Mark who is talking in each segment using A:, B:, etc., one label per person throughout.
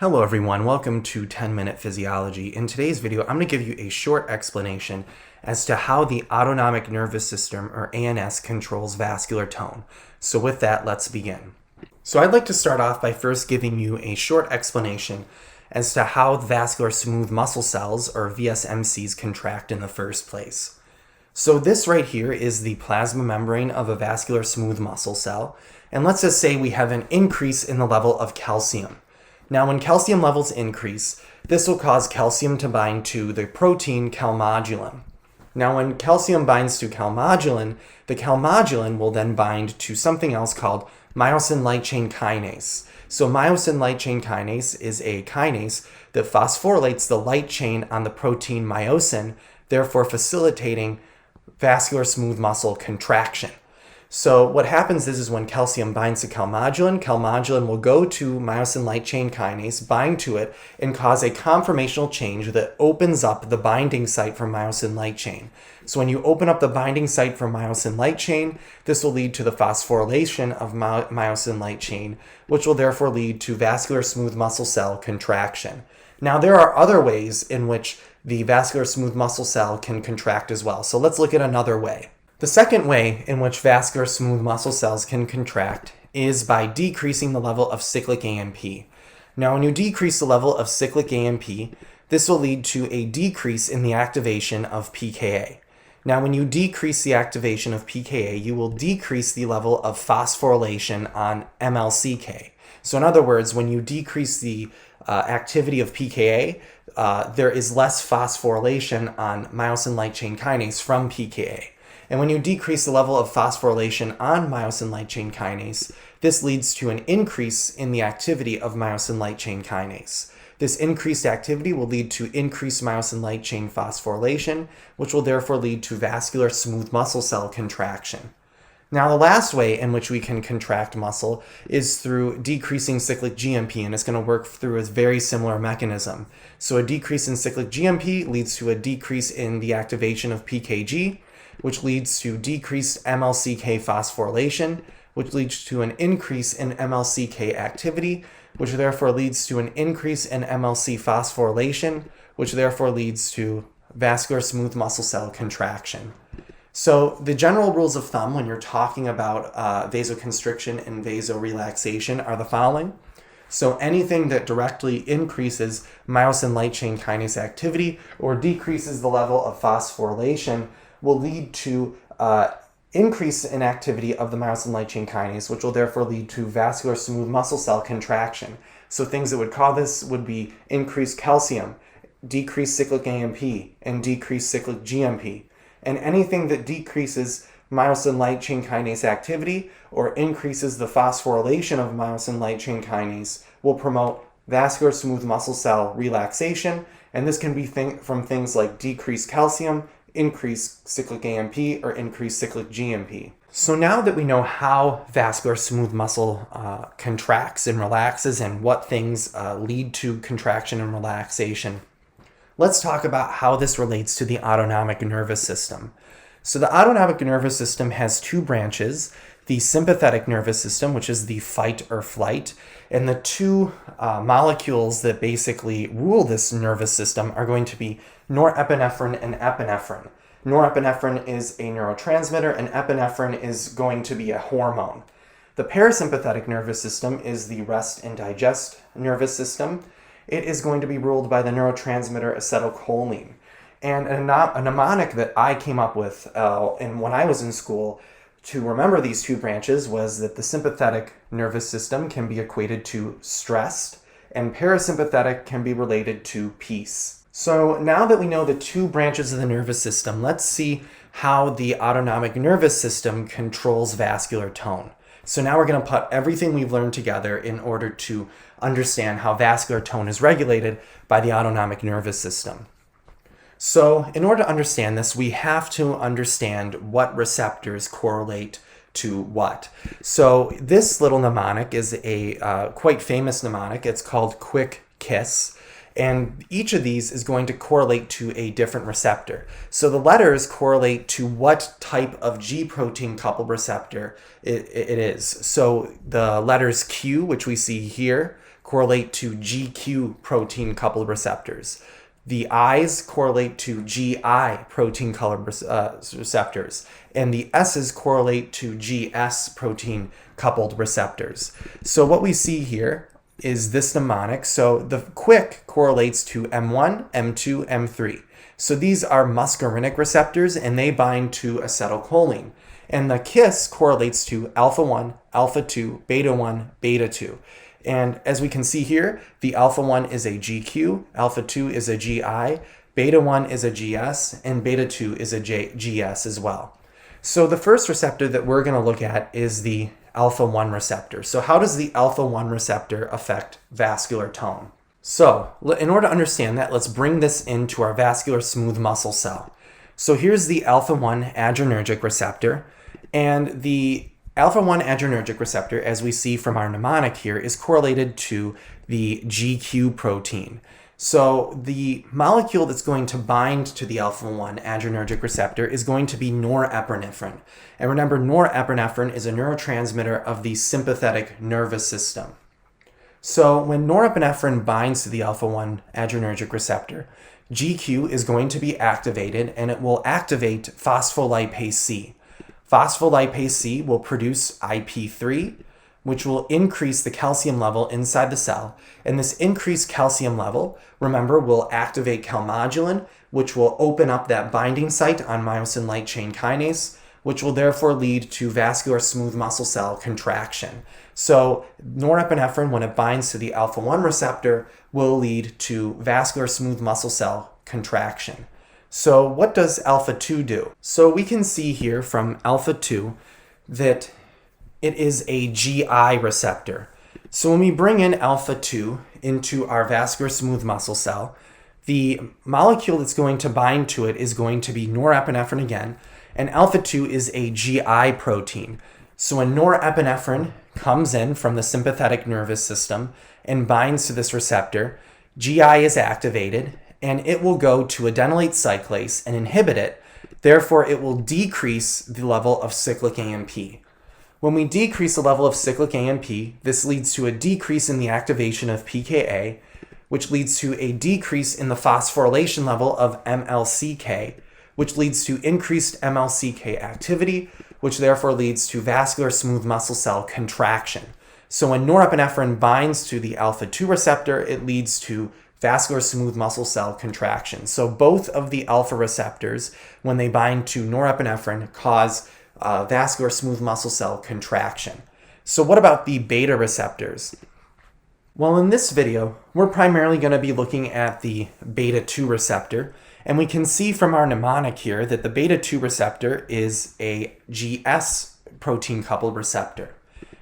A: Hello everyone, welcome to 10-Minute Physiology. In today's video, I'm going to give you a short explanation as to how the autonomic nervous system, or ANS, controls vascular tone. So with that, let's begin. So I'd like to start off by first giving you a short explanation as to how vascular smooth muscle cells, or VSMCs, contract in the first place. So this right here is the plasma membrane of a vascular smooth muscle cell, and let's just say we have an increase in the level of calcium. Now, when calcium levels increase, this will cause calcium to bind to the protein calmodulin. Now, when calcium binds to calmodulin, the calmodulin will then bind to something else called myosin light chain kinase. So myosin light chain kinase is a kinase that phosphorylates the light chain on the protein myosin, therefore facilitating vascular smooth muscle contraction. So what happens is when calcium binds to calmodulin, calmodulin will go to myosin light chain kinase, bind to it, and cause a conformational change that opens up the binding site for myosin light chain. So when you open up the binding site for myosin light chain, this will lead to the phosphorylation of myosin light chain, which will therefore lead to vascular smooth muscle cell contraction. Now, there are other ways in which the vascular smooth muscle cell can contract as well. So let's look at another way. The second way in which vascular smooth muscle cells can contract is by decreasing the level of cyclic AMP. Now, when you decrease the level of cyclic AMP, this will lead to a decrease in the activation of pKa. Now, when you decrease the activation of pKa, you will decrease the level of phosphorylation on MLCK. So in other words, when you decrease the activity of pKa, there is less phosphorylation on myosin light chain kinase from pKa. And when you decrease the level of phosphorylation on myosin light chain kinase, this leads to an increase in the activity of myosin light chain kinase. This increased activity will lead to increased myosin light chain phosphorylation, which will therefore lead to vascular smooth muscle cell contraction. Now, the last way in which we can contract muscle is through decreasing cyclic GMP, and it's going to work through a very similar mechanism. So a decrease in cyclic GMP leads to a decrease in the activation of PKG, which leads to decreased MLCK phosphorylation, which leads to an increase in MLCK activity, which therefore leads to an increase in MLC phosphorylation, which therefore leads to vascular smooth muscle cell contraction. So the general rules of thumb when you're talking about vasoconstriction and vasorelaxation are the following. So anything that directly increases myosin light chain kinase activity or decreases the level of phosphorylation will lead to increase in activity of the myosin light chain kinase, which will therefore lead to vascular smooth muscle cell contraction. So things that would cause this would be increased calcium, decreased cyclic AMP, and decreased cyclic GMP. And anything that decreases myosin light chain kinase activity or increases the phosphorylation of myosin light chain kinase will promote vascular smooth muscle cell relaxation. And this can be from things like decreased calcium, increased cyclic AMP, or increased cyclic GMP. So now that we know how vascular smooth muscle contracts and relaxes and what things lead to contraction and relaxation, let's talk about how this relates to the autonomic nervous system. So the autonomic nervous system has two branches, the sympathetic nervous system, which is the fight or flight, and the two molecules that basically rule this nervous system are going to be norepinephrine and epinephrine. Norepinephrine is a neurotransmitter, and epinephrine is going to be a hormone. The parasympathetic nervous system is the rest and digest nervous system. It is going to be ruled by the neurotransmitter acetylcholine. And a mnemonic that I came up with and when I was in school to remember these two branches was that the sympathetic nervous system can be equated to stressed, and parasympathetic can be related to peace. So now that we know the two branches of the nervous system, let's see how the autonomic nervous system controls vascular tone. So now we're going to put everything we've learned together in order to understand how vascular tone is regulated by the autonomic nervous system. So in order to understand this, we have to understand what receptors correlate to what. So this little mnemonic is a quite famous mnemonic. It's called Quick Kiss. And each of these is going to correlate to a different receptor. So the letters correlate to what type of G protein coupled receptor it is. So the letters Q, which we see here, correlate to GQ protein coupled receptors. The I's correlate to GI protein coupled receptors, and the S's correlate to GS protein coupled receptors. So what we see here is this mnemonic. So the quick correlates to M1, M2, M3. So these are muscarinic receptors, and they bind to acetylcholine. And the KISS correlates to alpha 1, alpha 2, beta 1, beta 2. And as we can see here, the alpha 1 is a GQ, alpha 2 is a GI, beta 1 is a GS, and beta 2 is a GS as well. So the first receptor that we're going to look at is the alpha 1 receptor. So how does the alpha 1 receptor affect vascular tone? So in order to understand that, let's bring this into our vascular smooth muscle cell. So here's the alpha 1 adrenergic receptor, and the alpha 1 adrenergic receptor, as we see from our mnemonic here, is correlated to the GQ protein. So the molecule that's going to bind to the alpha 1 adrenergic receptor is going to be norepinephrine. And remember, norepinephrine is a neurotransmitter of the sympathetic nervous system. So when norepinephrine binds to the alpha 1 adrenergic receptor, GQ is going to be activated, and it will activate phospholipase C. Phospholipase C will produce IP3, which will increase the calcium level inside the cell. And this increased calcium level, remember, will activate calmodulin, which will open up that binding site on myosin light chain kinase, which will therefore lead to vascular smooth muscle cell contraction. So norepinephrine, when it binds to the alpha 1 receptor, will lead to vascular smooth muscle cell contraction. So what does alpha 2 do? So we can see here from alpha 2 that it is a GI receptor. So when we bring in alpha 2 into our vascular smooth muscle cell, the molecule that's going to bind to it is going to be norepinephrine again, and alpha 2 is a GI protein. So when norepinephrine comes in from the sympathetic nervous system and binds to this receptor, GI is activated, and it will go to adenylate cyclase and inhibit it. Therefore, it will decrease the level of cyclic AMP. When we decrease the level of cyclic AMP, this leads to a decrease in the activation of pKa, which leads to a decrease in the phosphorylation level of MLCK, which leads to increased MLCK activity, which therefore leads to vascular smooth muscle cell contraction. So when norepinephrine binds to the alpha 2 receptor, it leads to vascular smooth muscle cell contraction. So both of the alpha receptors, when they bind to norepinephrine, cause vascular smooth muscle cell contraction. So what about the beta receptors? Well, in this video, we're primarily going to be looking at the beta 2 receptor, and we can see from our mnemonic here that the beta 2 receptor is a GS protein coupled receptor.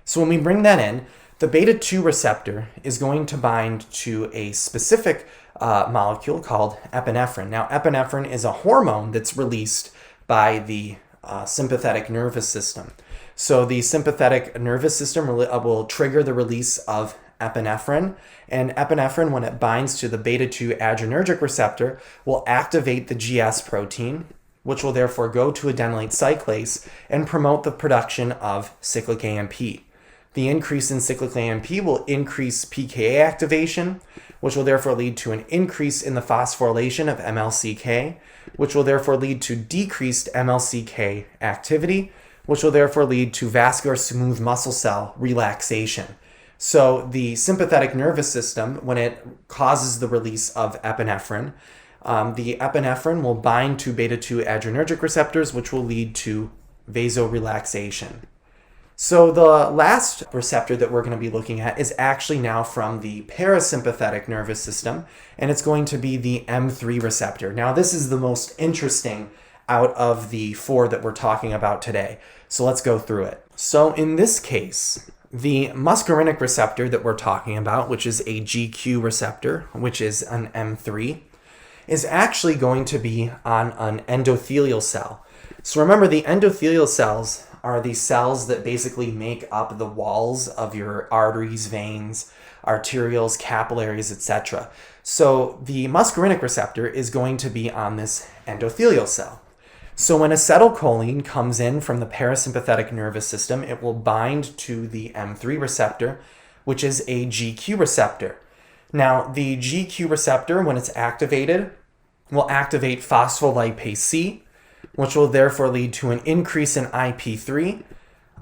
A: So when we bring that in, the beta 2 receptor is going to bind to a specific molecule called epinephrine. Now, epinephrine is a hormone that's released by the sympathetic nervous system. So the sympathetic nervous system will trigger the release of epinephrine, and epinephrine, when it binds to the beta 2 adrenergic receptor, will activate the GS protein, which will therefore go to adenylate cyclase and promote the production of cyclic AMP. The increase in cyclic AMP will increase pKa activation, which will therefore lead to an increase in the phosphorylation of MLCK, which will therefore lead to decreased MLCK activity, which will therefore lead to vascular smooth muscle cell relaxation. So the sympathetic nervous system, when it causes the release of epinephrine, the epinephrine will bind to beta 2 adrenergic receptors, which will lead to vasorelaxation. So the last receptor that we're going to be looking at is actually now from the parasympathetic nervous system, and it's going to be the M3 receptor. Now, this is the most interesting out of the four that we're talking about today. So let's go through it. So in this case, the muscarinic receptor that we're talking about, which is a GQ receptor, which is an M3, is actually going to be on an endothelial cell. So remember, the endothelial cells are the cells that basically make up the walls of your arteries, veins, arterioles, capillaries, etc. So the muscarinic receptor is going to be on this endothelial cell. So when acetylcholine comes in from the parasympathetic nervous system, it will bind to the M3 receptor, which is a GQ receptor. Now, the GQ receptor, when it's activated, will activate phospholipase C, which will therefore lead to an increase in IP3.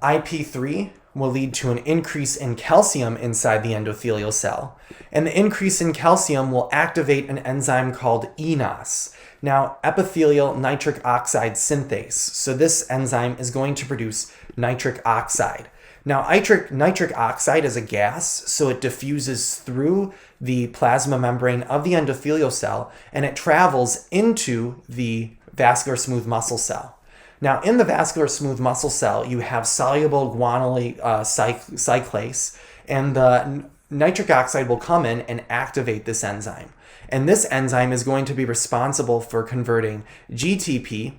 A: IP3 will lead to an increase in calcium inside the endothelial cell. And the increase in calcium will activate an enzyme called eNOS. Now, epithelial nitric oxide synthase. So this enzyme is going to produce nitric oxide. Now, nitric oxide is a gas, so it diffuses through the plasma membrane of the endothelial cell, and it travels into the vascular smooth muscle cell. Now, in the vascular smooth muscle cell, you have soluble guanylate cyclase, and the nitric oxide will come in and activate this enzyme. And this enzyme is going to be responsible for converting GTP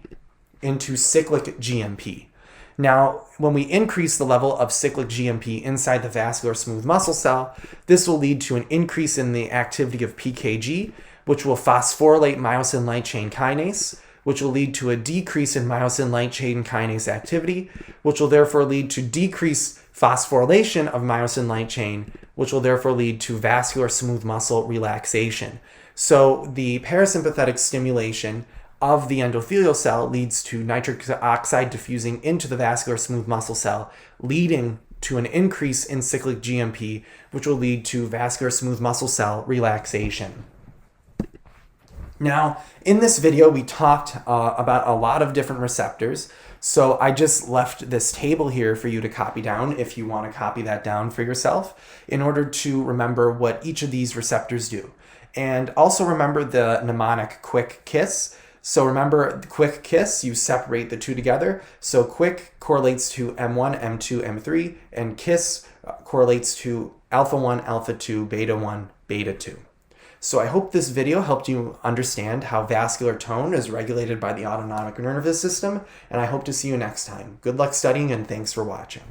A: into cyclic GMP. Now, when we increase the level of cyclic GMP inside the vascular smooth muscle cell, this will lead to an increase in the activity of PKG, which will phosphorylate myosin light chain kinase, which will lead to a decrease in myosin light chain kinase activity, which will therefore lead to decreased phosphorylation of myosin light chain, which will therefore lead to vascular smooth muscle relaxation. So the parasympathetic stimulation of the endothelial cell leads to nitric oxide diffusing into the vascular smooth muscle cell, leading to an increase in cyclic GMP, which will lead to vascular smooth muscle cell relaxation. Now, in this video, we talked about a lot of different receptors. So I just left this table here for you to copy down if you want to copy that down for yourself in order to remember what each of these receptors do. And also remember the mnemonic quick kiss. So remember the quick kiss, you separate the two together. So quick correlates to M1, M2, M3, and kiss correlates to alpha 1, alpha 2, beta 1, beta 2. So I hope this video helped you understand how vascular tone is regulated by the autonomic nervous system, and I hope to see you next time. Good luck studying, and thanks for watching.